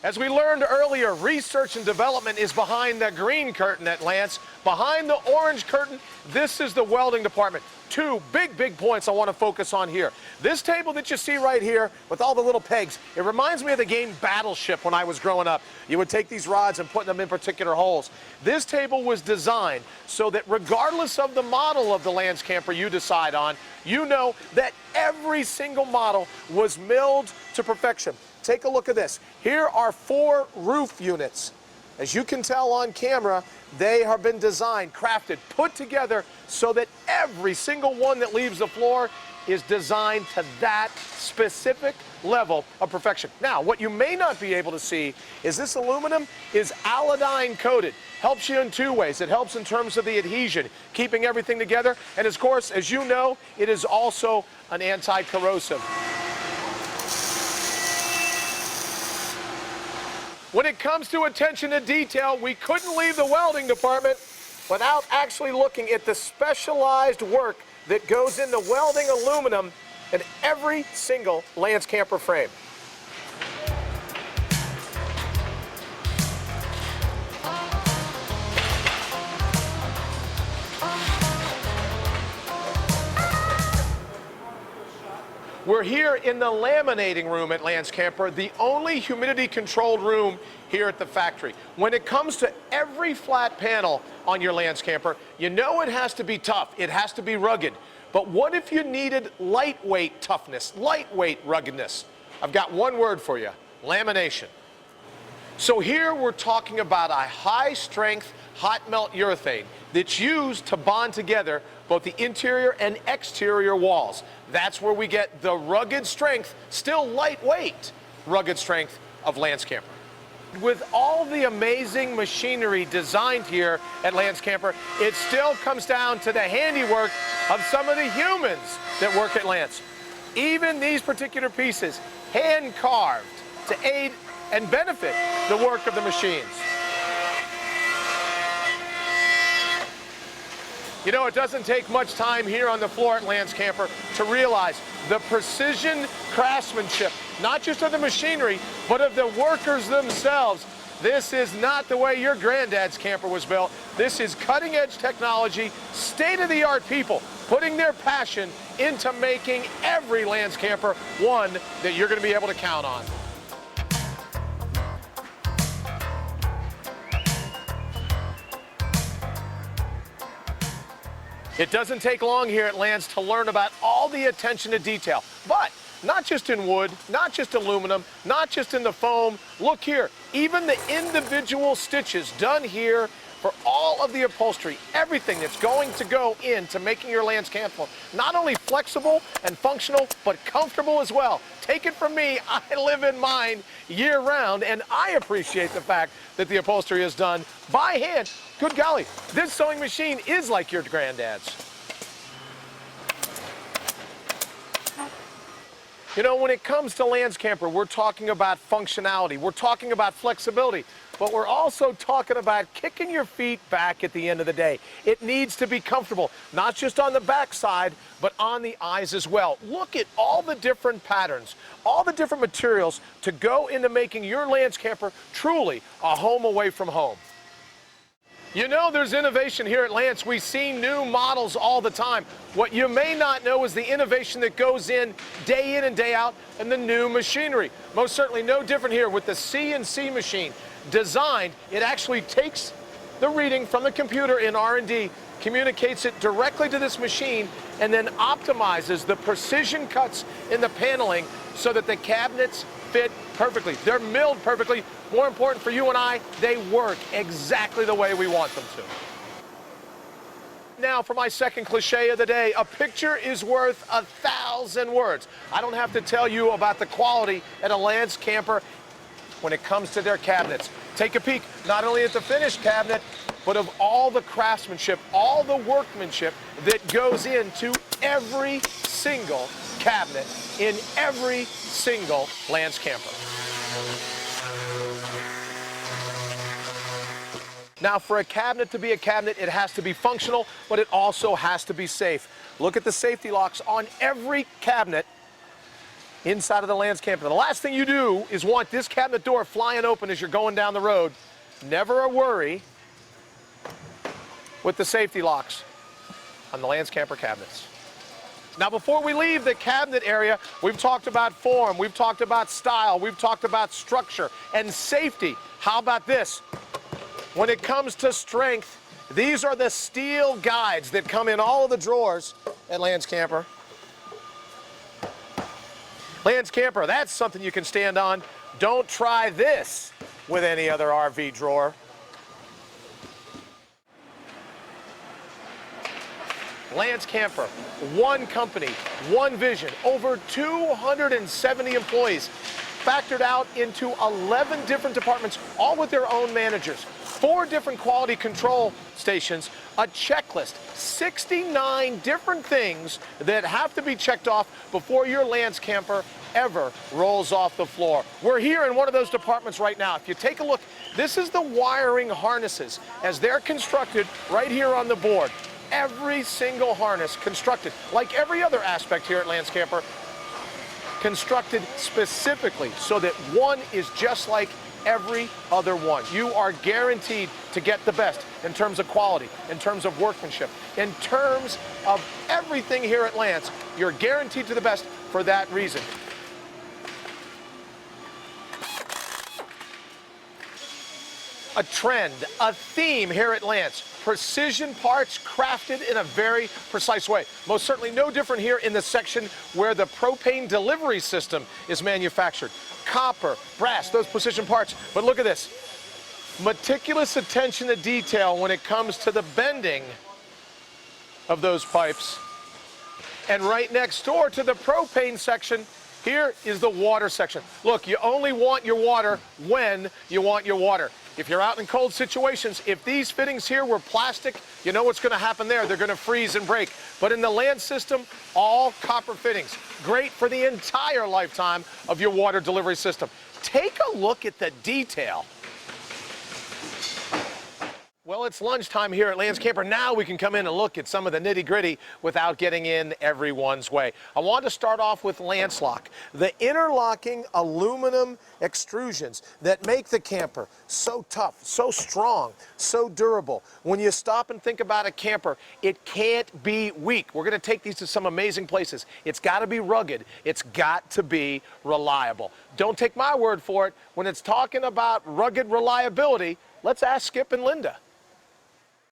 As we learned earlier, research and development is behind the green curtain at Lance. Behind the orange curtain, this is the welding department. Two big points I want to focus on here. This table that you see right here with all the little pegs, it reminds me of the game Battleship when I was growing up. You would take these rods and put them in particular holes. This table was designed so that regardless of the model of the Lance camper you decide on, you know that every single model was milled to perfection. Take a look at this. Here are 4 roof units. As you can tell on camera, they have been designed, crafted, put together so that every single one that leaves the floor is designed to that specific level of perfection. Now, what you may not be able to see is this aluminum is iodine coated. Helps you in 2 ways. It helps in terms of the adhesion, keeping everything together. And of course, as you know, it is also an anti-corrosive. When it comes to attention to detail, we couldn't leave the welding department without actually looking at the specialized work that goes into welding aluminum in every single Lance camper frame. We're here in the laminating room at Lance Camper, the only humidity-controlled room here at the factory. When it comes to every flat panel on your Lance Camper, you know it has to be tough, it has to be rugged. But what if you needed lightweight toughness, lightweight ruggedness? I've got one word for you: lamination. So here we're talking about a high-strength, hot-melt urethane that's used to bond together both the interior and exterior walls. That's where we get the rugged strength, still lightweight, rugged strength of Lance Camper. With all the amazing machinery designed here at Lance Camper, it still comes down to the handiwork of some of the humans that work at Lance. Even these particular pieces, hand-carved to aid and benefit the work of the machines. You know, it doesn't take much time here on the floor at Lance Camper to realize the precision craftsmanship, not just of the machinery, but of the workers themselves. This is not the way your granddad's camper was built. This is cutting-edge technology, state-of-the-art people putting their passion into making every Lance Camper one that you're going to be able to count on. It doesn't take long here at Lance to learn about all the attention to detail, but not just in wood, not just aluminum, not just in the foam. Look here, even the individual stitches done here for all of the upholstery, everything that's going to go into making your Lance camper not only flexible and functional, but comfortable as well. Take it from me, I live in mine year round, and I appreciate the fact that the upholstery is done by hand. Good golly, this sewing machine is like your granddad's. You know, when it comes to Lance Camper, we're talking about functionality, we're talking about flexibility, but we're also talking about kicking your feet back at the end of the day. It needs to be comfortable, not just on the back side, but on the eyes as well. Look at all the different patterns, all the different materials to go into making your Lance Camper truly a home away from home. You know, there's innovation here at Lance. We see new models all the time. What you may not know is the innovation that goes in and day out in the new machinery. Most certainly no different here with the CNC machine. Designed, it actually takes the reading from the computer in R&D, communicates it directly to this machine, and then optimizes the precision cuts in the paneling so that the cabinets fit perfectly. They're milled perfectly. More important for you and I, they work exactly the way we want them to. Now for my second cliche of the day, a picture is worth 1,000 words. I don't have to tell you about the quality at a Lance Camper when it comes to their cabinets. Take a peek not only at the finished cabinet, but of all the craftsmanship, all the workmanship that goes into every single cabinet in every single Lance Camper. Now, for a cabinet to be a cabinet, it has to be functional, but it also has to be safe. Look at the safety locks on every cabinet inside of the Lance camper. The last thing you do is want this cabinet door flying open as you're going down the road. Never a worry with the safety locks on the Lance camper cabinets. Now, before we leave the cabinet area, we've talked about form, we've talked about style, we've talked about structure and safety. How about this? When it comes to strength, these are the steel guides that come in all of the drawers at Lance Camper. Lance Camper, that's something you can stand on. Don't try this with any other RV drawer. Lance Camper, one company, one vision, over 270 employees, factored out into 11 different departments, all with their own managers, 4 different quality control stations, a checklist, 69 different things that have to be checked off before your Lance Camper ever rolls off the floor. We're here in one of those departments right now. If you take a look, this is the wiring harnesses as they're constructed right here on the board. Every single harness constructed, like every other aspect here at Lance Camper, constructed specifically so that one is just like every other one. You are guaranteed to get the best in terms of quality, in terms of workmanship, in terms of everything here at Lance. You're guaranteed to the best for that reason. A trend, a theme here at Lance. Precision parts crafted in a very precise way. Most certainly no different here in the section where the propane delivery system is manufactured. Copper, brass, those precision parts. But look at this. Meticulous attention to detail when it comes to the bending of those pipes. And right next door to the propane section, here is the water section. Look, you only want your water when you want your water. If you're out in cold situations, if these fittings here were plastic, you know what's going to happen there. They're going to freeze and break. But in the Lance system, all copper fittings. Great for the entire lifetime of your water delivery system. Take a look at the detail. Well, it's lunchtime here at Lance Camper. Now we can come in and look at some of the nitty-gritty without getting in everyone's way. I want to start off with Lance Lock, the interlocking aluminum extrusions that make the camper so tough, so strong, so durable. When you stop and think about a camper, it can't be weak. We're going to take these to some amazing places. It's got to be rugged. It's got to be reliable. Don't take my word for it. When it's talking about rugged reliability, let's ask Skip and Linda.